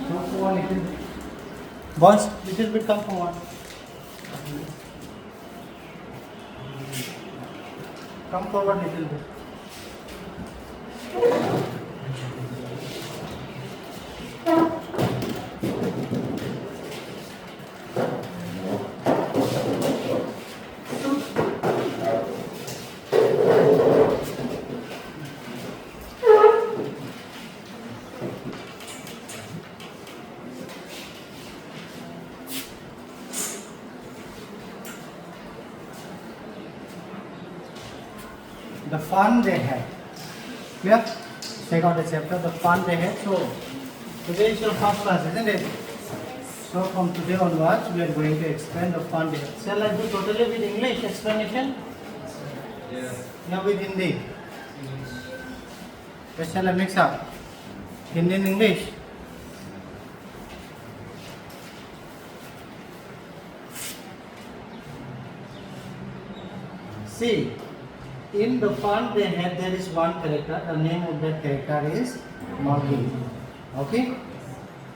Go forward little bit. Boys, little bit come forward. Come forward little bit. The fun they had. Clear? Take out the chapter, the fun they had. So, today is your first class, isn't it? So, from today onwards, we are going to explain the fun they had. Shall I do totally with English explanation? Yes. Now with Hindi? Or shall I mix up? Hindi and English? See, in the fun they had, there is one character. The name of that character is Margie. Okay?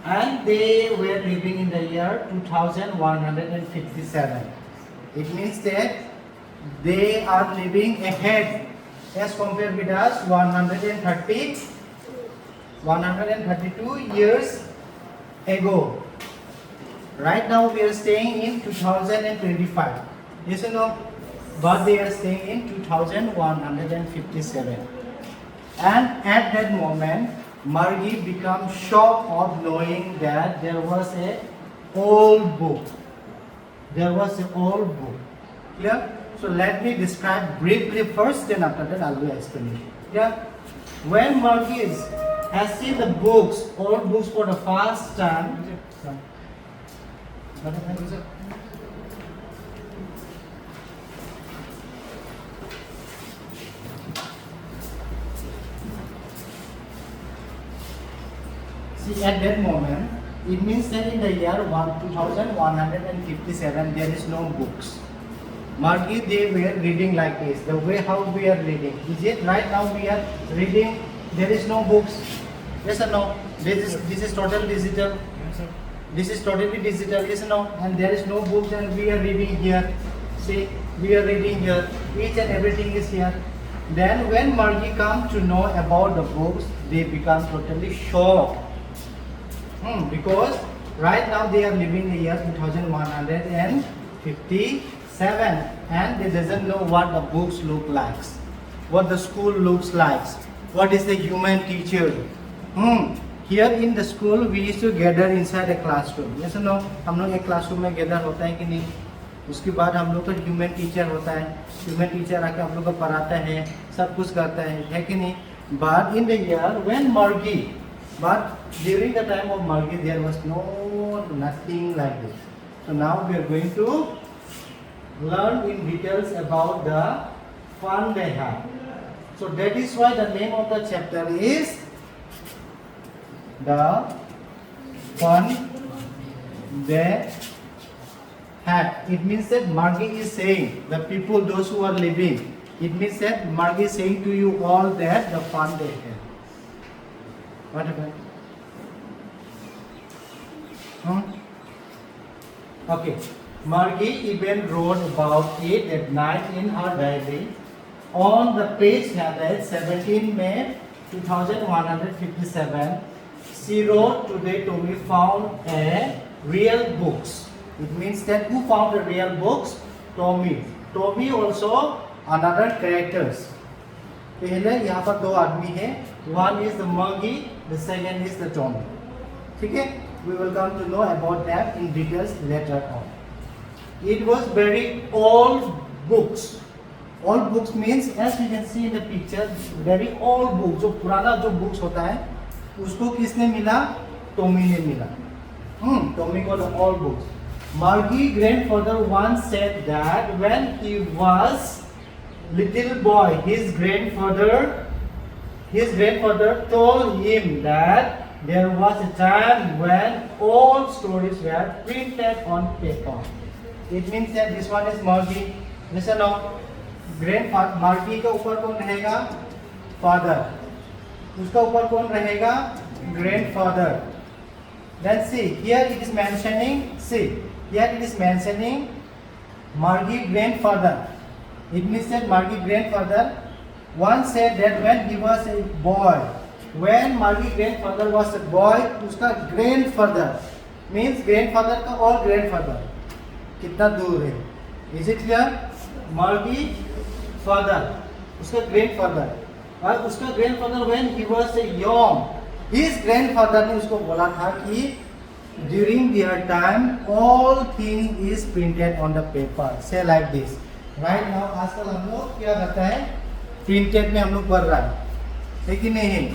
And they were living in the year 2157. It means that they are living ahead as compared with us 132 years ago. Right now we are staying in 2025. Yes or no? But they are staying in 2157. And at that moment, Margie becomes shocked of knowing that there was a old book. There was an old book. Clear? So let me describe briefly first, then after that I'll do explanation. Yeah? When Margie has seen the books, old books for the first time, see, at that moment, it means that in the year 2157, there is no books. Margie, they were reading like this, the way how we are reading. Is it right now we are reading, there is no books? Yes or no? This is total digital. This is totally digital, yes or no? And there is no books and we are reading here. See, we are reading here. Each and everything is here. Then when Margie comes to know about the books, they become totally shocked. Because right now they are living the year 2157 and they doesn't know what the books look like, what the school looks like, what is the human teacher. Here in the school we used to gather inside a classroom. Yes or no? हम लोग एक classroom में gather होता है कि नहीं? उसके बाद हम लोग को human teacher होता है. Human teacher आके हम लोग को पढ़ाता है, सब कुछ करता है कि नहीं? But in the year when Margie, but during the time of Margie there was nothing like this. So now we are going to learn in details about the fun they have. So that is why the name of the chapter is the fun they had. It means that Margie is saying, the people, those who are living, it means that Margie is saying to you all that the fun they had. What happened? Okay. Margie even wrote about it at night in her diary. On the page headed 17 May 2157, she wrote, "Today Tommy found a real books." It means that who found the real books? Tommy. Tommy also another characters. पहले यहाँ पर दो आदमी हैं. One is the Margie, the second is the Tommy. ठीक है? We will come to know about that in details later on. It was very old books. Old books means, as you can see in the picture, very old books. जो पुराना जो books होता है, उसको किसने मिला? टॉमी ने मिला. Tommy got the old books. Margie's grandfather once said that when he was little boy, his grandfather told him that there was a time when all stories were printed on paper. It means that this one is Margie. Listen now. Grandfather, Margie के ऊपर कौन रहेगा? Father. उसका ऊपर कौन रहेगा? Grandfather. Then see, here it is mentioning, see, here it is mentioning Margie grandfather. It means that Margie grandfather once said that when he was a boy, when Margie grandfather was a boy, उसका grandfather means grandfather का और grandfather कितना दूर है? Is it clear? Margie father, उसका grandfather, और उसका grandfather when he was a young, his grandfather ने उसको बोला था कि during their time all things is printed on the paper, say like this. Right now आजकल हम लोग क्या करता है, printed में हम लोग पढ़ रहा है कि नहीं?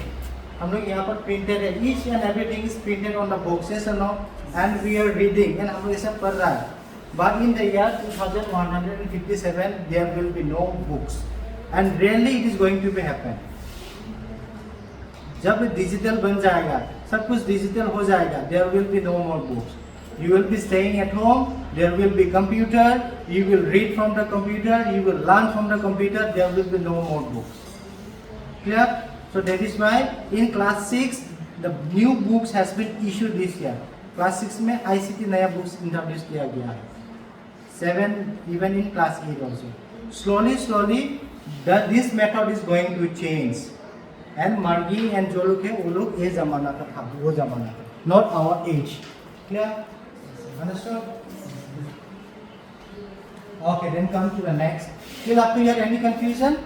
हम लोग यहाँ पर printed है, each and everything is printed on the boxes and all, and we are reading and हम लोग ऐसा पढ़ रहा है. But in the year 2157 there will be no books and rarely it is going to be happen. जब digital बन जाएगा, सब कुछ डिजिटल हो जाएगा, there will be no more books. You will be staying at home, there will be computer, you will read from the computer, you will learn from the computer, there will be no more books. Clear? So that is why in class 6 the new books has been issued this year. Class 6 में ICT नया books introduce किया गया है. 7 even in class 8 also. Slowly this method is going to change. And Margie and जो लोग हैं वो लोग ये जमाना का था, वो जमाना था, not our age. Clear? Understood? Okay, then come to the next. Till up to here, any confusion?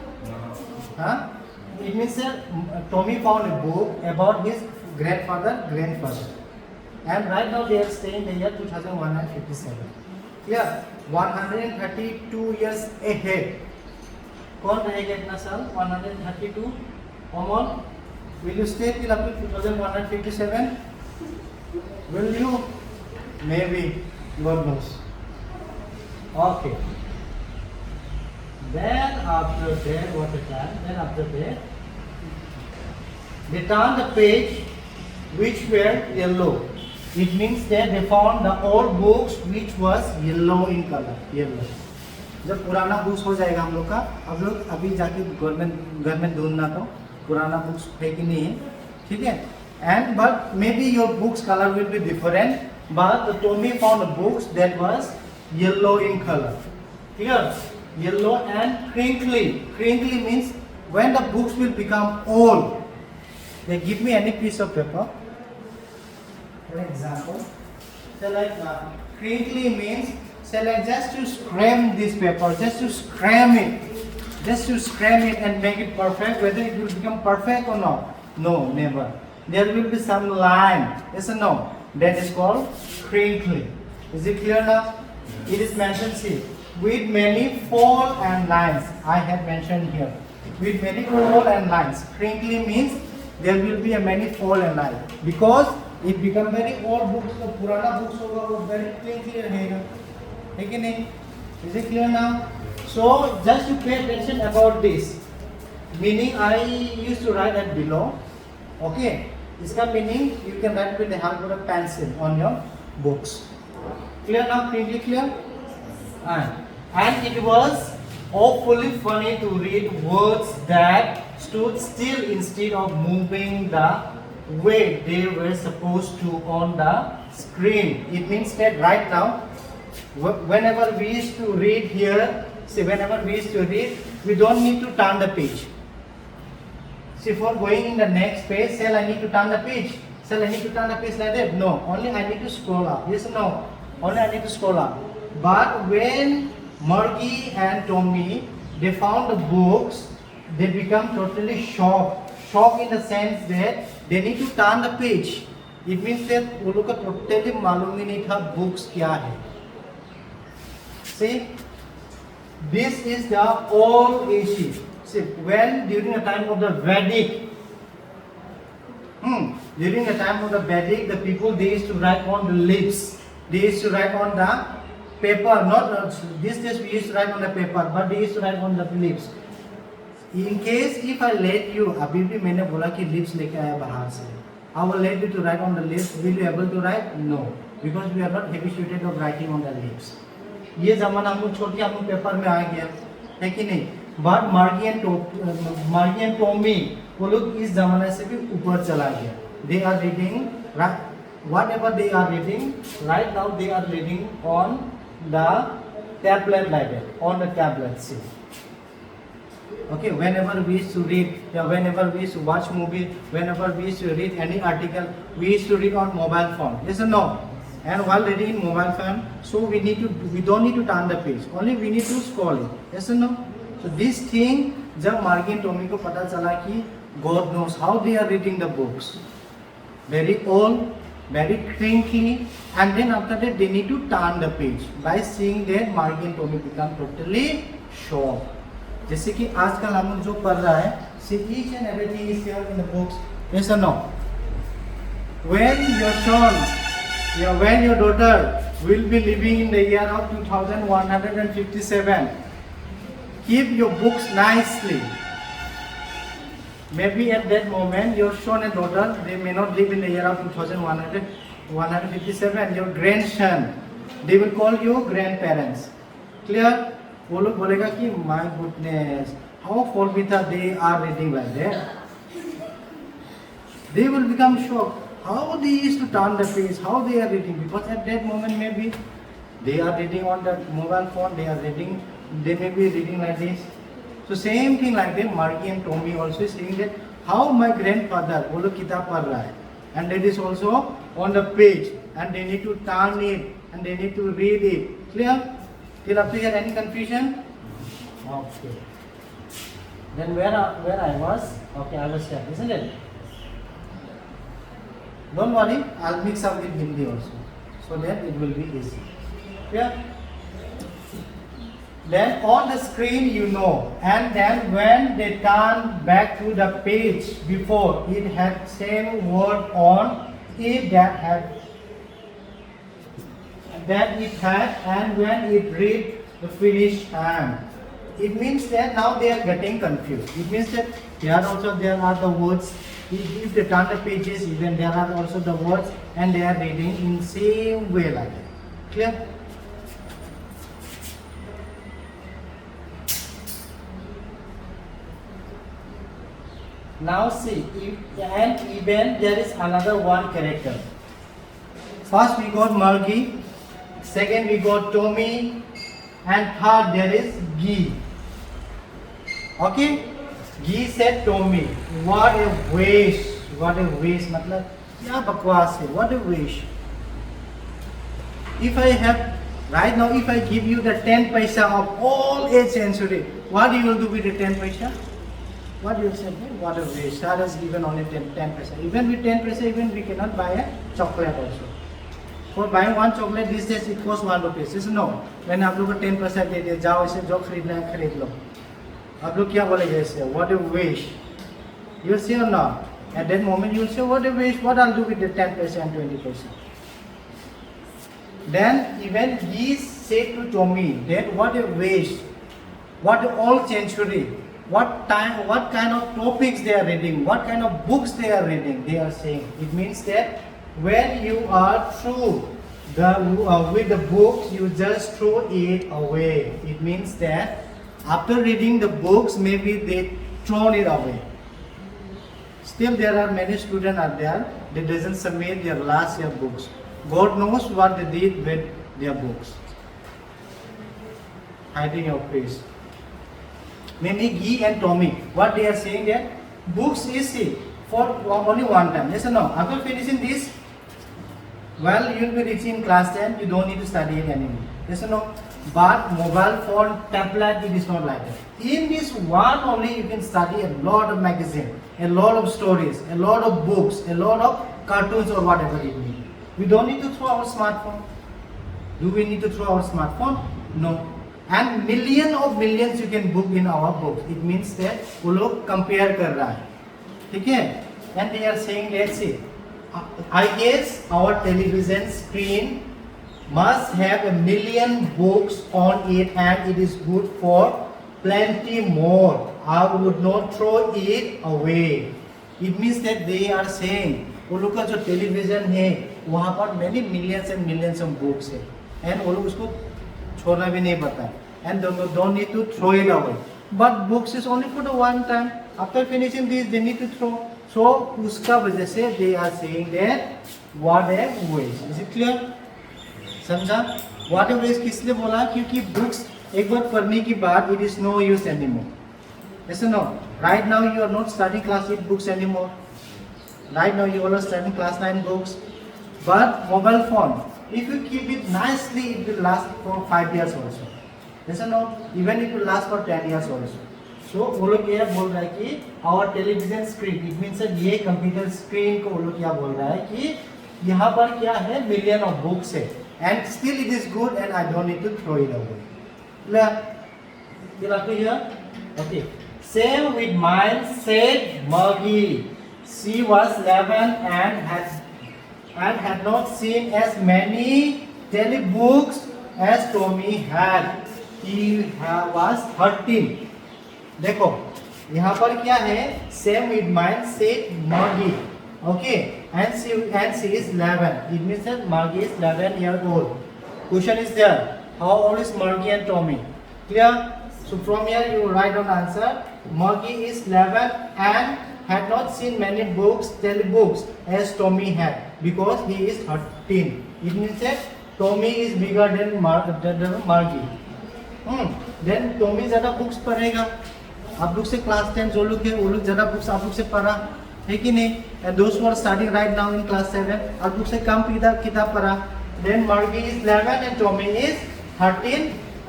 Huh? It means that Tommy found a book about his grandfather, and right now they are staying in the year 2157. Clear? 132 years ahead. कौन रहेगा इतना साल? 132. Omar, will you stay till up to 2157? Will you? Maybe. God knows. Okay. Then after that, what is that? Then after that, they turned the page which were yellow. It means that they found the old books which was yellow in color. Yellow. जब पुराना books हो जाएगा हम लोग का, अब लोग अभी जाके घर में ढूंढना तो पुराना बुक्स है कि नहीं है, ठीक है? And but maybe your books color will be different, but the Tommy found books that was yellow in color. Clear? Yellow and crinkly. Crinkly means when the books will become old. They give me any piece of paper. For example, so like crinkly means, so like just to scram this paper, just to scram it. Just to scram it and make it perfect. Whether it will become perfect or not? No, never. There will be some line. Yes or no? That is called crinkly. Is it clear now? It is mentioned here with many fold and lines. I have mentioned here with many fold and lines. Crinkly means there will be a many fold and line because it become very old books. तो पुराना books होगा वो very crinkly रहेगा. है कि नहीं? Is it clear now? So just to pay attention about this, meaning I used to write that below. Okay, इसका meaning you can write with the help of a pencil on your books. Clear now? Clearly clear? And it was awfully funny to read words that stood still instead of moving the way they were supposed to on the screen. It means that right now, whenever we used to read here, see, whenever we used to read, we don't need to turn the page. See, for going in the next page, shall I need to turn the page? Shall I need to turn the page like that? No, only I need to scroll up. Yes or no? Only I need to scroll up. But when Margie and Tommy, they found the books, they become totally shocked. Shocked in the sense that they need to turn the page. It means that वो लोग को totally मालूम ही नहीं था books क्या है. See, this is the old issue. See, when during the time of the Vedic, during the time of the Vedic, the people they used to write on the lips. They used to write on the paper. Not this we used to write on the paper, but they used to write on the lips. In case if I let you, अभी भी मैंने बोला कि lips लेके आया बाहर से. I will let you to write on the lips. Will you able to write? No, because we are not habituated of writing on the lips. ये जमाना हम लोग छोड़ के हम लोग पेपर में आ गया है कि नहीं? But Margie and Tommy वो लोग इस जमाने से भी ऊपर चला गया. They are reading whatever they are reading, right now they are reading on the tablet like that, on the tablet. See. Okay, whenever we used to read, whenever we used to watch movie, whenever we used to read any article, we used to read on mobile phone. Yes or no? And while reading in mobile phone, so we don't need to turn the page. Only we need to scroll it. Yes or no? So this thing, जब Margie and Tommy को पता चला कि God knows how they are reading the books. Very old, very cranky, and then after that they need to turn the page. By seeing that, Margie and Tommy become totally shocked. जैसे कि आजकल हम लोग जो पढ़ रहा है, see each and everything is here in the books. Yes or no? When your son, when your daughter will be living in the year of 2157, keep your books nicely. Maybe at that moment, your son and daughter, they may not live in the year of 2157. Your grandson, they will call you grandparents. Clear? वो लोग बोलेगा कि my goodness, how Forvita they are reading like that. They will become shocked. How they used to turn the page, how they are reading, because at that moment maybe they are reading on the mobile phone, they may be reading like this. So same thing like that, Margie and Tommy also saying that how my grandfather, वो लोग किताब पढ़ रहा है, and that is also on the page, and they need to turn it, and they need to read it. Clear? Till up to here, any confusion? Okay. Then where I was? Okay, I was here, isn't it? Don't worry, I'll mix up with Hindi also, so that it will be easy. Yeah. Then on the screen you know, and then when they turn back to the page before, it had same word on it that it had, and when it read the finish time. It means that now they are getting confused. It means that there are the words. If they turn the pages, even there are also the words, and they are reading in same way like that. Clear? Now see, and even there is another one character. First we got Margie, second we got Tommy, and third there is Guy. Okay? Guy said Tommy, what a waste, मतलब क्या बकवास है, what a waste. If I have, right now if I give you the 10 paisa of all 8th century, what you will do with the 10 paisa? What you say? What a waste. Sir has given only 10 paisa. Even with 10 paisa, even we cannot buy a chocolate also. For buying one chocolate these days, it costs 1 rupees. Isn't no? When आप लोग को 10 पैसा दे दिया, जाओ इसे जो खरीदना है खरीद लो. आप लोग क्या बोलेंगे इसे? What a waste. You will say or not? At that moment you will say, what a waste. What I'll do with the 10 paisa and 20 paisa? Then even he said to Tommy that what a waste. What an old century. What kind of topics they are reading, what kind of books they are reading, they are saying. It means that when you are through with the books, you just throw it away. It means that after reading the books, maybe they thrown it away. Still there are many students out there, they doesn't submit their last year books. God knows what they did with their books. Hiding your face. Maybe Guy and Tommy, what they are saying that books is for only one time. Yes or no? After finishing this, well, you will be reaching in class 10, you don't need to study it anymore. Yes or no? But mobile phone, tablet, it is not like that. In this one only, you can study a lot of magazine, a lot of stories, a lot of books, a lot of cartoons or whatever it may be. We don't need to throw our smartphone. Do we need to throw our smartphone? No. And millions you can book in our books. It means that वो लोग compare कर रहा है, ठीक है? And they are saying, let's see, I guess our television screen must have 1 million books on it, and it is good for plenty more. I would not throw it away. It means that they are saying, वो लोग का जो television है, वहाँ पर many millions and millions of books है, and वो लोग उसको छोड़ना भी नहीं पता, and don't need to throw it away. But books is only for the one time. After finishing this, they need to throw. So उसका वजह से they are saying that what a waste. Is it clear? समझा? What a waste किसलिए बोला? क्योंकि books एक बार पढ़ने के बाद it is no use anymore. Yes or no? Right now you are not studying class 8 books anymore. Right now you are studying class 9 books. But mobile phone, if you keep it nicely, it will last for 5 years also. Yes or no? Even it will last for 10 years also. So वो लोग ये बोल रहा है कि our television screen, it means that ये computer screen को वो लोग क्या बोल रहा है कि यहाँ पर क्या है million of books है and still it is good and I don't need to throw it away. Clear up here? Okay. Same with mine, said Maggie. She was 11 and had not seen as many telebooks as Tommy had. He was 13. देखो यहाँ पर क्या है same with mine said Maggie. Okay, and she is 11. It means that Maggie is 11 years old. Question is there. How old is Maggie and Tommy? Clear? So from here you write down answer. Maggie is 11 and had not seen many books, telebooks as Tommy had because he is 13. It means that Tommy is bigger than Maggie. Then Tommy ज़्यादा books पढ़ेगा. आप लोग से class 10 जो लोग हैं वो लोग ज़्यादा बुक्स आप लोग से पढ़ा है कि नहीं? एंड दोस्त who are studying right now in class 7 आप लोग से कम किताब पढ़ा. Then Margie is 11 and Tommy is 13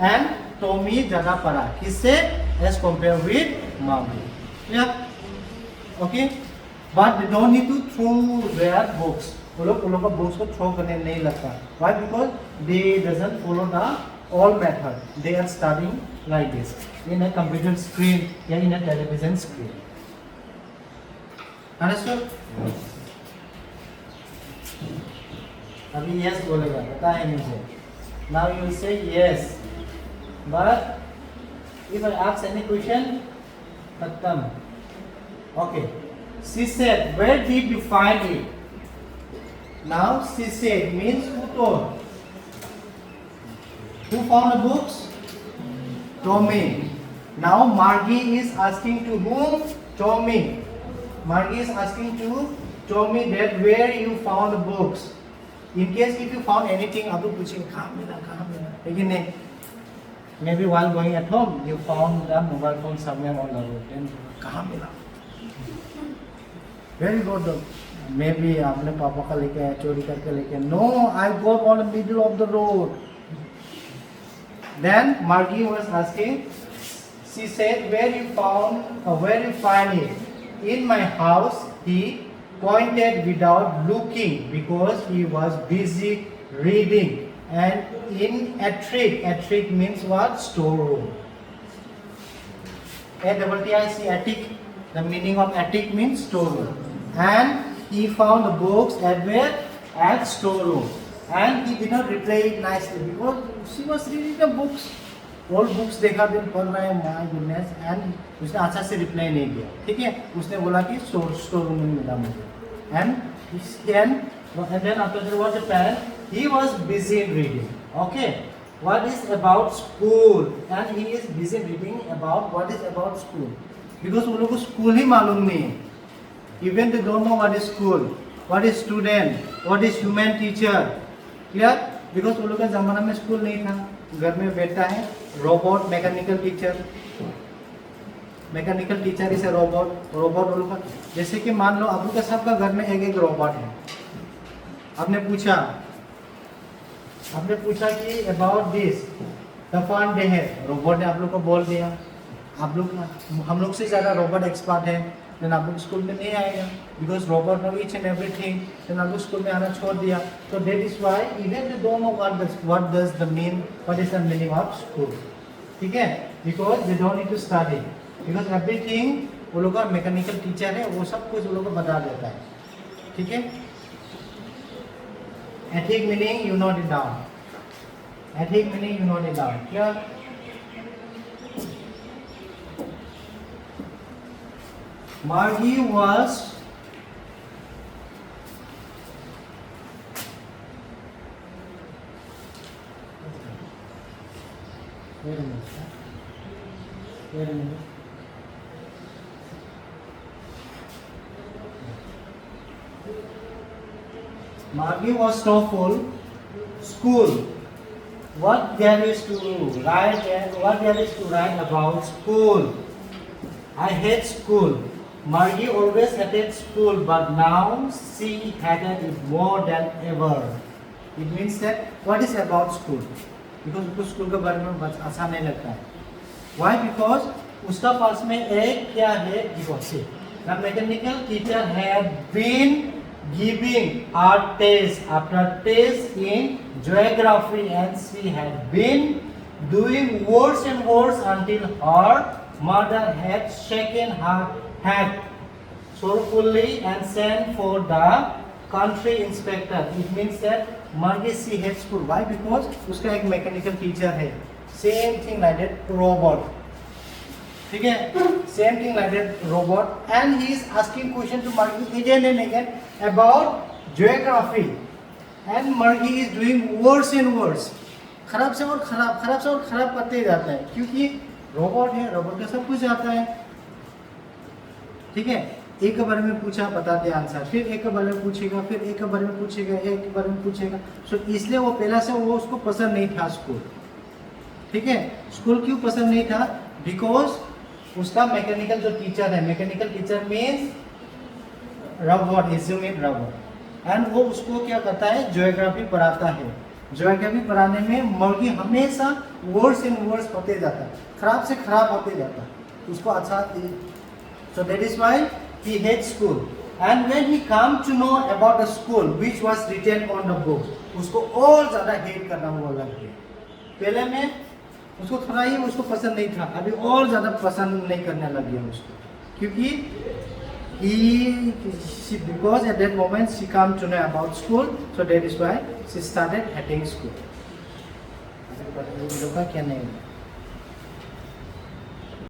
and Tommy ज़्यादा पढ़ा किससे age compare with Margie. Clear? Okay, but they don't need to throw their books. वो लोग का बुक्स को थ्रो करने नहीं लगता. Why? Because they doesn't follow the all method. They are studying like this in a computer screen या in a television screen. Understood? अभी yes बोलेगा, पता है मुझे. Now you will say yes. But if I ask any question, खत्म. Okay. She said, where did you find it? Now she said means who told? Who found the books? Tommy. Now Margie is asking to whom? Tommy. Margie is asking to Tommy that where you found the books. In case if you found anything, आप लोग पूछेंगे कहाँ मिला, लेकिन नहीं. Maybe while going at home, you found the mobile phone somewhere on the road. Then कहाँ मिला? Very good. Maybe आपने पापा का लेके आया, चोरी करके लेके. No, I got on the middle of the road. Then Margie was asking, she said, where you find it? In my house, he pointed without looking because he was busy reading. And in attic means what? Storeroom. A-double-T-I-C, attic. The meaning of attic means storeroom. And he found the books at where? At storeroom. And he did not reply it nicely because she was reading the books. All books देखा दिन पढ़ रहे हैं, my goodness. And उसने अच्छा से reply नहीं दिया. ठीक है? उसने बोला कि store room में मिला मुझे. And then after that what happened? He was busy in reading. Okay. What is about school? And he is busy reading about what is about school. Because वो लोगों को school ही मालूम नहीं है. Even they don't know what is school, what is student, what is human teacher. Clear? Because वो लोग का ज़माना में स्कूल नहीं था. घर में बैठता है robot, mechanical teacher is a robot वो लोग का. जैसे कि मान लो आप लोग का सबका घर में एक रोबोट है. आपने पूछा कि about this the fun day है, रोबोट ने आप लोग को बोल दिया. हम लोग से ज़्यादा रोबोट एक्सपर्ट है. देन आप लोग स्कूल में नहीं आएगा because robot know each and everything. Then आप लोग स्कूल में आना छोड़ दिया. तो that is why even they don't know what does the meaning of school. ठीक है? Because they don't need to study because everything वो लोग का मैकेनिकल टीचर है, वो सब कुछ वो लोग को बता देता है. ठीक है? Ethic meaning you note it down. Clear? Margie was wait a minute. Margie was so full. School. What there is to write? What there is to write about school? I hate school. Margie always hated school, but now she hated it more than ever. It means that what is about school? Because उसको school के बारे में बस अच्छा नहीं लगता है. Why? Because उसका पास में एक क्या है? Because the mechanical teacher had been giving her test after test in geography, and she had been doing worse and worse until her mother had shaken her head sorrowfully and sent for the country inspector. It means that Margie she hates school. Why? Because उसका एक mechanical teacher है. Same thing like that robot. ठीक है? Same thing like that robot, and he is asking question to Margie again and again about geography, and Margie is doing worse and worse. खराब से और खराब करते ही जाता है, क्योंकि रोबोट है, रोबोट का सब कुछ आता है. ठीक है? एक के बारे में पूछा बता दे आंसर, फिर एक के बारे में पूछेगा, फिर एक के बारे में पूछेगा, एक के बारे में पूछेगा. सो इसलिए वो पहला से वो उसको पसंद नहीं था स्कूल. ठीक है? स्कूल क्यों पसंद नहीं था? बिकॉज उसका मैकेनिकल जो टीचर है, mechanical teacher means robot, instrument robot, and वो उसको क्या करता है? ज्योग्राफी पढ़ाता है. ज्योग्राफी पढ़ाने में मर्गी हमेशा वर्स एंड वर्स होते जाता है, खराब से खराब होते जाता है. उसको अच्छा, so that is why he hates school. And when he come to know about the school which was written on the book, उसको और ज़्यादा hate करना हुआ लग गया. पहले में उसको थोड़ा ही उसको पसंद नहीं था, अभी और ज़्यादा पसंद नहीं करने लग गया उसको, क्योंकि because at that moment she come to know about school, so that is why she started hating school. क्या नहीं